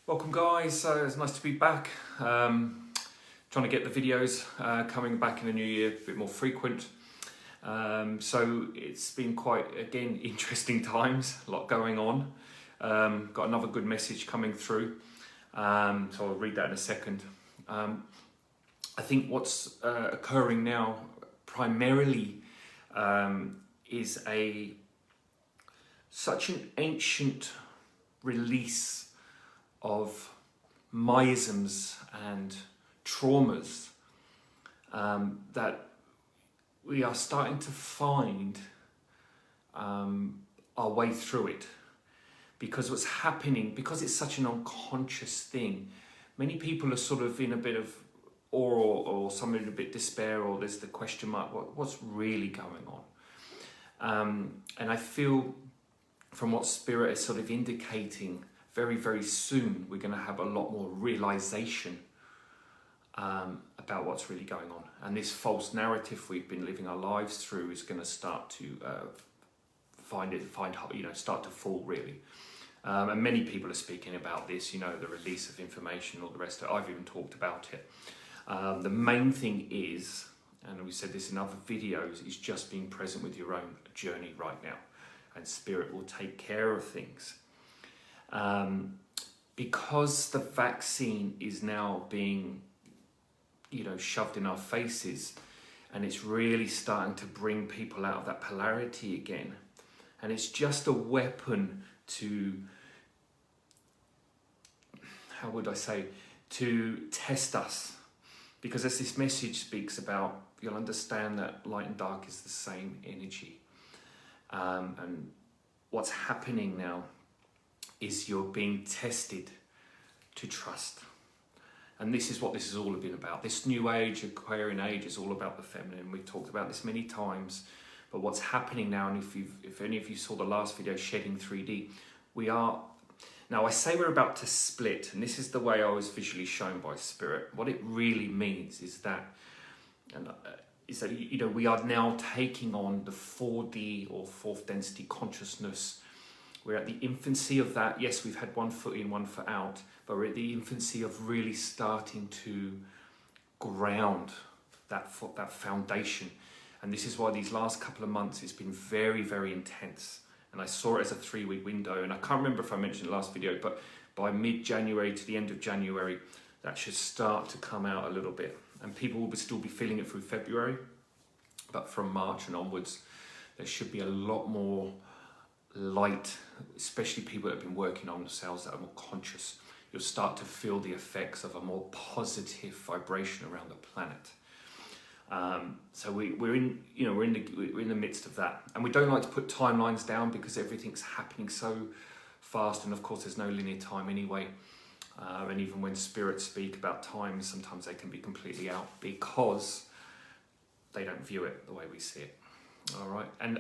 Welcome guys, it's nice to be back. Trying to get the videos coming back in the new year, a bit more frequent. So it's been quite, again, interesting times, a lot going on. Got another good message coming through, so I'll read that in a second. I think what's occurring now primarily is such an ancient release of miasms and traumas that we are starting to find our way through it. Because what's happening, because it's such an unconscious thing, many people are sort of in a bit of awe or some in a bit despair, or there's the question mark, what's really going on? And I feel from what Spirit is sort of indicating, very, very soon we're going to have a lot more realization about what's really going on. And this false narrative we've been living our lives through is going to start to start to fall, really. And many people are speaking about this, the release of information, all the rest of it. I've even talked about it. The main thing is, and we said this in other videos, is just being present with your own journey right now. And Spirit will take care of things. Because the vaccine is now being, shoved in our faces, and it's really starting to bring people out of that polarity again. And it's just a weapon to, to test us. Because as this message speaks about, you'll understand that light and dark is the same energy. And what's happening now is you're being tested to trust. And this is what this has all been about. This new age, Aquarian age, is all about the feminine. We've talked about this many times. But what's happening now, and if any of you saw the last video, Shedding 3D, now I say we're about to split, and this is the way I was visually shown by Spirit. What it really means is that, we are now taking on the 4D or fourth density consciousness. We're at the infancy of that. Yes, we've had one foot in, one foot out, but we're at the infancy of really starting to ground that foundation. And this is why these last couple of months it's been very, very intense. And I saw it as a 3-week window. And I can't remember if I mentioned it last video, but by mid-January to the end of January, that should start to come out a little bit. And people will still be feeling it through February. But from March and onwards, there should be a lot more light, especially people that have been working on themselves that are more conscious. You'll start to feel the effects of a more positive vibration around the planet. So we're in the midst of that, and we don't like to put timelines down because everything's happening so fast, and of course there's no linear time anyway. And even when spirits speak about time, sometimes they can be completely out because they don't view it the way we see it. All right, and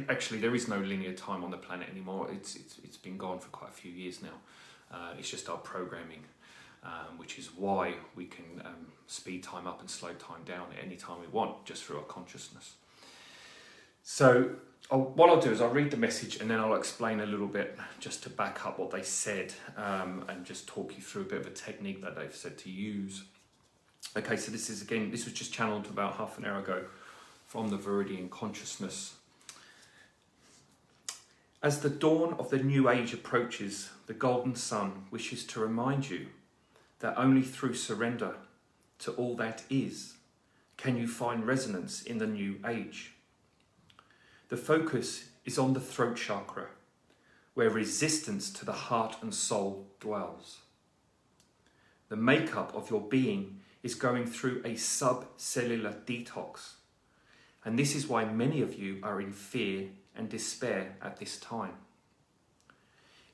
actually there is no linear time on the planet anymore. It's been gone for quite a few years now. It's just our programming, which is why we can speed time up and slow time down at any time we want, just through our consciousness. So what I'll do is I'll read the message and then I'll explain a little bit just to back up what they said, and just talk you through a bit of a technique that they've said to use. Okay, so this was just channeled about half an hour ago from the Viridian Consciousness. As the dawn of the new age approaches, the golden sun wishes to remind you that only through surrender to all that is can you find resonance in the new age. The focus is on the throat chakra, where resistance to the heart and soul dwells. The makeup of your being is going through a subcellular detox, and this is why many of you are in fear and despair at this time.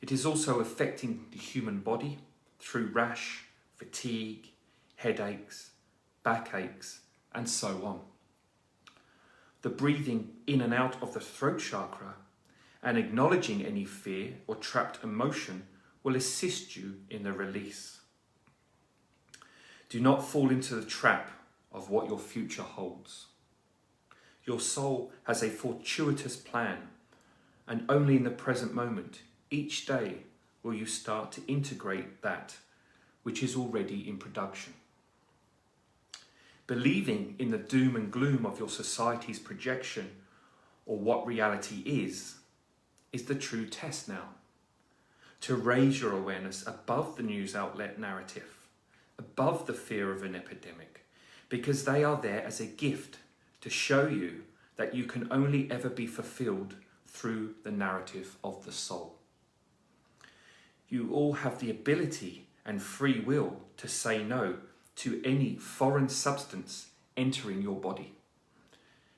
It is also affecting the human body through rash, fatigue, headaches, backaches, and so on. The breathing in and out of the throat chakra and acknowledging any fear or trapped emotion will assist you in the release. Do not fall into the trap of what your future holds. Your soul has a fortuitous plan, and only in the present moment, each day, will you start to integrate that which is already in production? Believing in the doom and gloom of your society's projection, or what reality is the true test now. To raise your awareness above the news outlet narrative, above the fear of an epidemic, because they are there as a gift to show you that you can only ever be fulfilled through the narrative of the soul. You all have the ability and free will to say no to any foreign substance entering your body.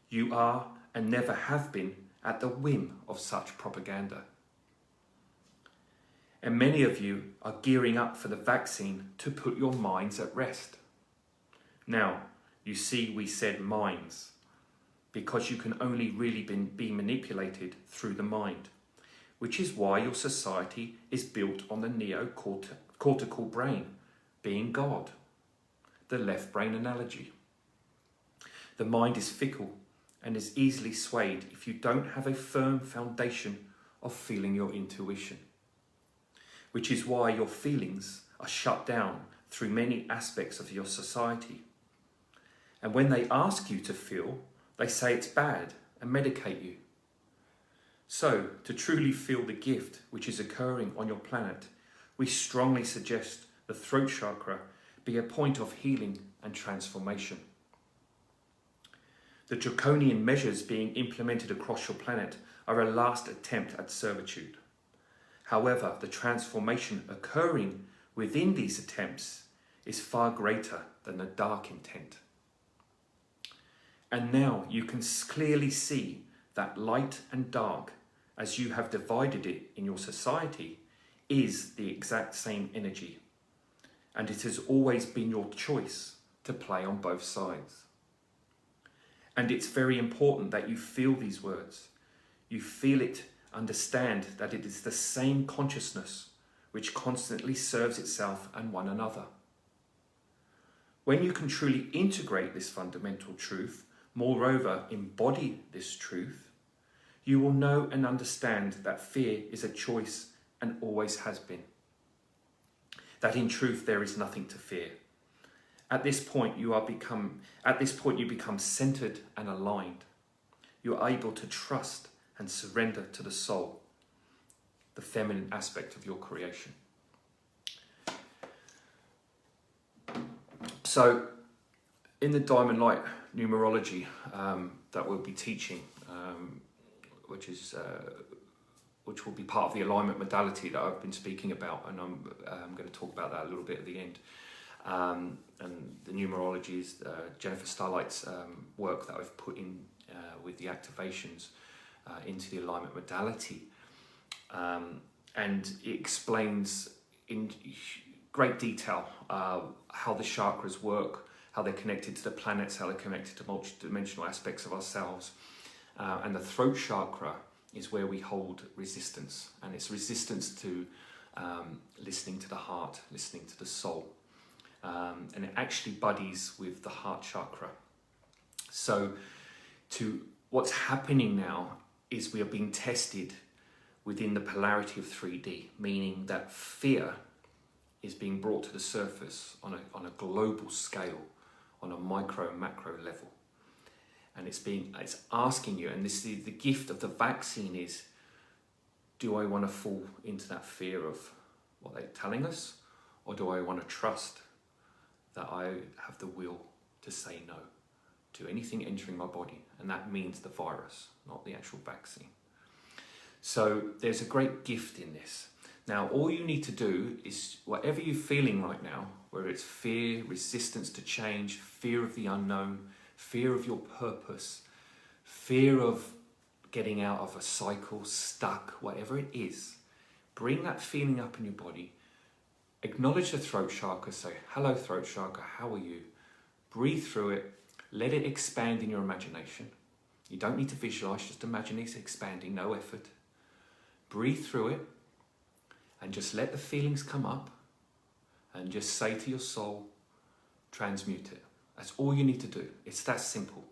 You are and never have been at the whim of such propaganda. And many of you are gearing up for the vaccine to put your minds at rest. Now, you see, we said minds, because you can only really be manipulated through the mind, which is why your society is built on the neocortical brain, being God, the left brain analogy. The mind is fickle and is easily swayed if you don't have a firm foundation of feeling your intuition, which is why your feelings are shut down through many aspects of your society. And when they ask you to feel, they say it's bad and medicate you. So, to truly feel the gift which is occurring on your planet, we strongly suggest the throat chakra be a point of healing and transformation. The draconian measures being implemented across your planet are a last attempt at servitude. However, the transformation occurring within these attempts is far greater than the dark intent. And now you can clearly see that light and dark, as you have divided it in your society, is the exact same energy. And it has always been your choice to play on both sides. And it's very important that you feel these words. You feel it, understand that it is the same consciousness which constantly serves itself and one another. When you can truly integrate this fundamental truth, moreover embody this truth, you will know and understand that fear is a choice and always has been. That in truth there is nothing to fear. At this point you become centered and aligned. You are able to trust and surrender to the soul, the feminine aspect of your creation. So, in the Diamond Light numerology that we'll be teaching, which will be part of the alignment modality that I've been speaking about, and I'm going to talk about that a little bit at the end. And the numerology is Jennifer Starlight's work that I've put in with the activations into the alignment modality, and it explains in great detail how the chakras work, how they're connected to the planets, how they're connected to multidimensional aspects of ourselves. And the throat chakra is where we hold resistance, and it's resistance to listening to the heart, listening to the soul. And it actually buddies with the heart chakra. So what's happening now is we are being tested within the polarity of 3D, meaning that fear is being brought to the surface on a global scale, on a micro and macro level. And it's asking you, and this is the gift of the vaccine is, do I want to fall into that fear of what they're telling us, or do I want to trust that I have the will to say no to anything entering my body? And that means the virus, not the actual vaccine. So there's a great gift in this. Now, all you need to do is, whatever you're feeling right now, whether it's fear, resistance to change, fear of the unknown, fear of your purpose, fear of getting out of a cycle, stuck, whatever it is, bring that feeling up in your body. Acknowledge the throat chakra, say, hello throat chakra, how are you? Breathe through it, let it expand in your imagination. You don't need to visualize, just imagine it's expanding, no effort. Breathe through it and just let the feelings come up and just say to your soul, transmute it. That's all you need to do. It's that simple.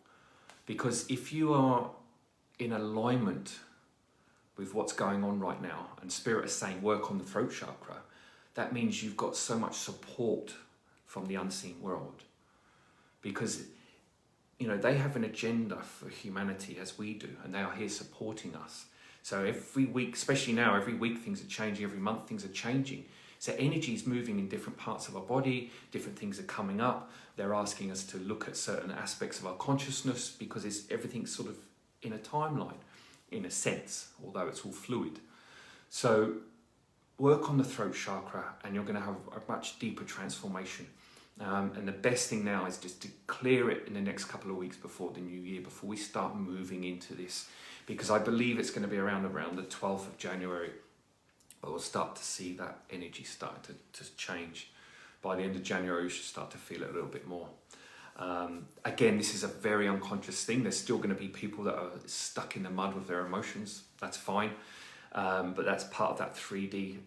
Because if you are in alignment with what's going on right now, and Spirit is saying work on the throat chakra, that means you've got so much support from the unseen world. Because, you know, they have an agenda for humanity as we do, and they are here supporting us. So every week, especially now, every week things are changing, every month things are changing. So energy is moving in different parts of our body, different things are coming up. They're asking us to look at certain aspects of our consciousness, because everything's sort of in a timeline, in a sense, although it's all fluid. So work on the throat chakra and you're going to have a much deeper transformation. And the best thing now is just to clear it in the next couple of weeks before the new year, before we start moving into this. Because I believe it's going to be around the 12th of January, but we'll start to see that energy start to change. By the end of January, you should start to feel it a little bit more. Again, this is a very unconscious thing. There's still going to be people that are stuck in the mud with their emotions. That's fine. But that's part of that 3D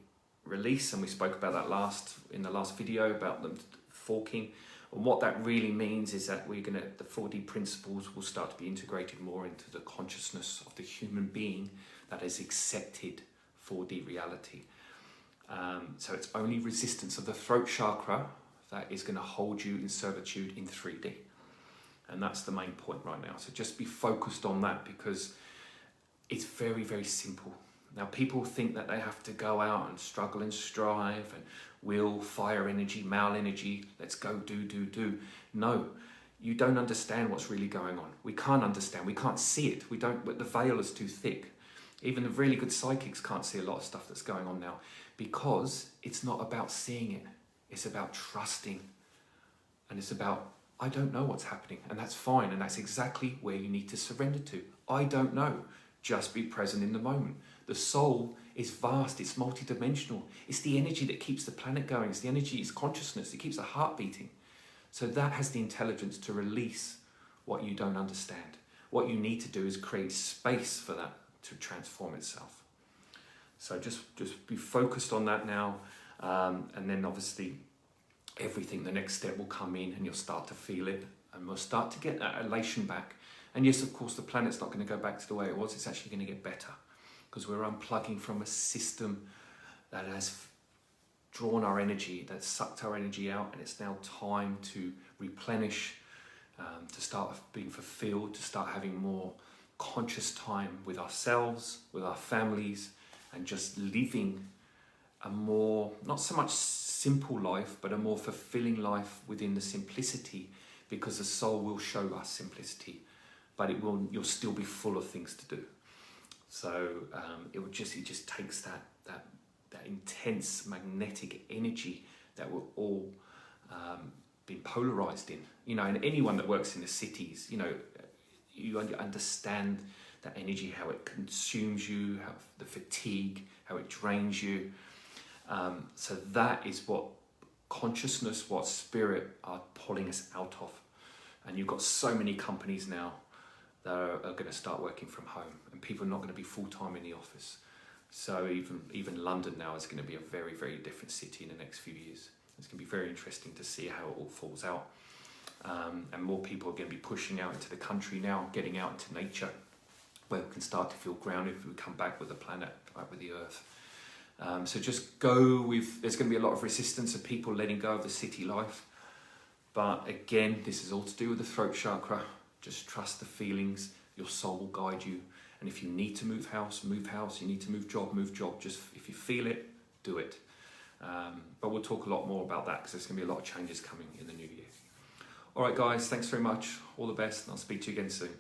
release. And we spoke about that in the last video about them forking. And what that really means is that the 4D principles will start to be integrated more into the consciousness of the human being that has accepted 4D reality. So it's only resistance of the throat chakra that is going to hold you in servitude in 3D. And that's the main point right now. So just be focused on that, because it's very, very simple. Now, people think that they have to go out and struggle and strive and will, fire energy, male energy, let's go do. No, you don't understand what's really going on. We can't understand, we can't see it. But the veil is too thick. Even the really good psychics can't see a lot of stuff that's going on now, because it's not about seeing it. It's about trusting. And it's about, I don't know what's happening, and that's fine. And that's exactly where you need to surrender to. I don't know. Just be present in the moment. The soul is vast, it's multidimensional. It's the energy that keeps the planet going. It's the energy, it's consciousness, it keeps the heart beating. So that has the intelligence to release what you don't understand. What you need to do is create space for that to transform itself. So just be focused on that now. And then obviously everything, the next step will come in and you'll start to feel it. And we'll start to get that elation back. And yes, of course, the planet's not going to go back to the way it was. It's actually going to get better, because we're unplugging from a system that has drawn our energy, that sucked our energy out, and it's now time to replenish, to start being fulfilled, to start having more conscious time with ourselves, with our families, and just living a more, not so much simple life, but a more fulfilling life within the simplicity, because the soul will show us simplicity, but you'll still be full of things to do. So it just takes that intense magnetic energy that we're all been polarized in. You know, and anyone that works in the cities, you know, you understand that energy, how it consumes you, how the fatigue, how it drains you. So that is what consciousness, what spirit are pulling us out of. And you've got so many companies now that are going to start working from home, and people are not going to be full-time in the office. So even London now is going to be a very, very different city in the next few years. It's going to be very interesting to see how it all falls out. And more people are going to be pushing out into the country now, getting out into nature, where we can start to feel grounded if we come back with the planet, back with the earth. So just go with, there's going to be a lot of resistance of people letting go of the city life. But again, this is all to do with the throat chakra. Just trust the feelings, your soul will guide you. And if you need to move house, move house. You need to move job. Just if you feel it, do it. But we'll talk a lot more about that, because there's going to be a lot of changes coming in the new year. All right, guys, thanks very much. All the best, and I'll speak to you again soon.